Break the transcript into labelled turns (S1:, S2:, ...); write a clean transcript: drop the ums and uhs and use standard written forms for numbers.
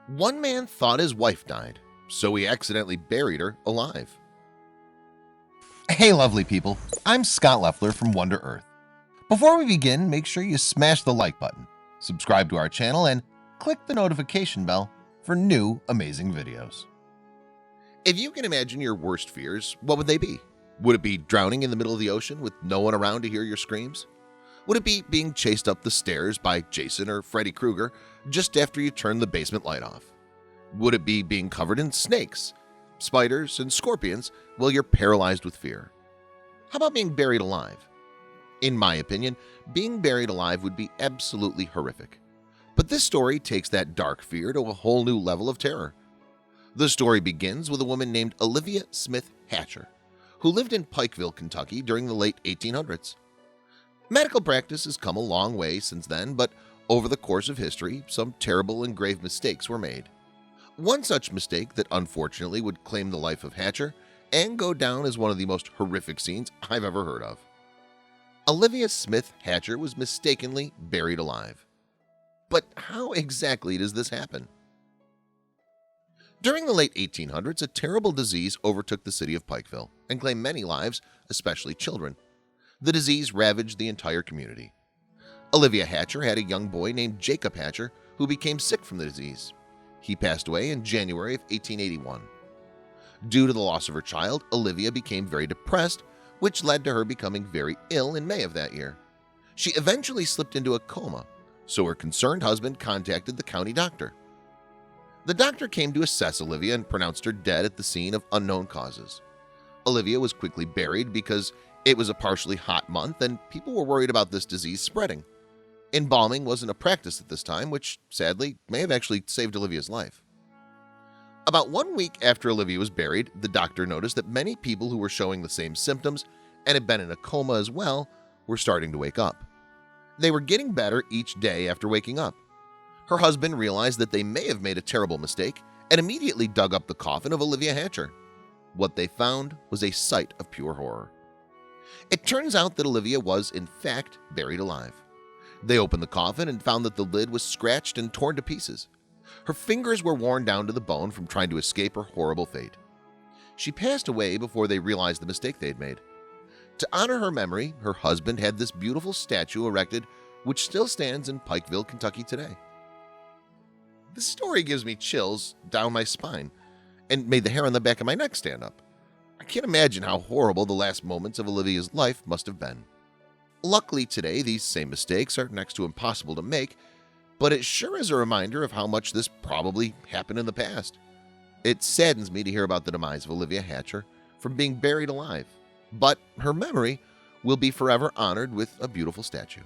S1: One man thought his wife died, so he accidentally buried her alive.
S2: Hey lovely people, I'm Scott Leffler from Wonder Earth. Before we begin, make sure you smash the like button, subscribe to our channel, and click the notification bell for new amazing videos.
S1: If you can imagine your worst fears, what would they be? Would it be drowning in the middle of the ocean with no one around to hear your screams? Would it be being chased up the stairs by Jason or Freddy Krueger just after you turn the basement light off? Would it be being covered in snakes, spiders, and scorpions while you're paralyzed with fear? How about being buried alive? In my opinion, being buried alive would be absolutely horrific. But this story takes that dark fear to a whole new level of terror. The story begins with a woman named Olivia Smith Hatcher, who lived in Pikeville, Kentucky during the late 1800s. Medical practice has come a long way since then, but over the course of history, some terrible and grave mistakes were made. One such mistake that unfortunately would claim the life of Hatcher and go down as one of the most horrific scenes I've ever heard of. Olivia Smith Hatcher was mistakenly buried alive. But how exactly does this happen? During the late 1800s, a terrible disease overtook the city of Pikeville and claimed many lives, especially children. The disease ravaged the entire community. Olivia Hatcher had a young boy named Jacob Hatcher who became sick from the disease. He passed away in January of 1881. Due to the loss of her child, Olivia became very depressed, which led to her becoming very ill in May of that year. She eventually slipped into a coma, so her concerned husband contacted the county doctor. The doctor came to assess Olivia and pronounced her dead at the scene of unknown causes. Olivia was quickly buried because it was a partially hot month and people were worried about this disease spreading. Embalming wasn't a practice at this time, which sadly may have actually saved Olivia's life. About 1 week after Olivia was buried, the doctor noticed that many people who were showing the same symptoms and had been in a coma as well were starting to wake up. They were getting better each day after waking up. Her husband realized that they may have made a terrible mistake and immediately dug up the coffin of Olivia Hatcher. What they found was a sight of pure horror. It turns out that Olivia was, in fact, buried alive. They opened the coffin and found that the lid was scratched and torn to pieces. Her fingers were worn down to the bone from trying to escape her horrible fate. She passed away before they realized the mistake they'd made. To honor her memory, her husband had this beautiful statue erected, which still stands in Pikeville, Kentucky today. This story gives me chills down my spine and made the hair on the back of my neck stand up. I can't imagine how horrible the last moments of Olivia's life must have been. Luckily today, these same mistakes are next to impossible to make, but it sure is a reminder of how much this probably happened in the past. It saddens me to hear about the demise of Olivia Hatcher from being buried alive, but her memory will be forever honored with a beautiful statue.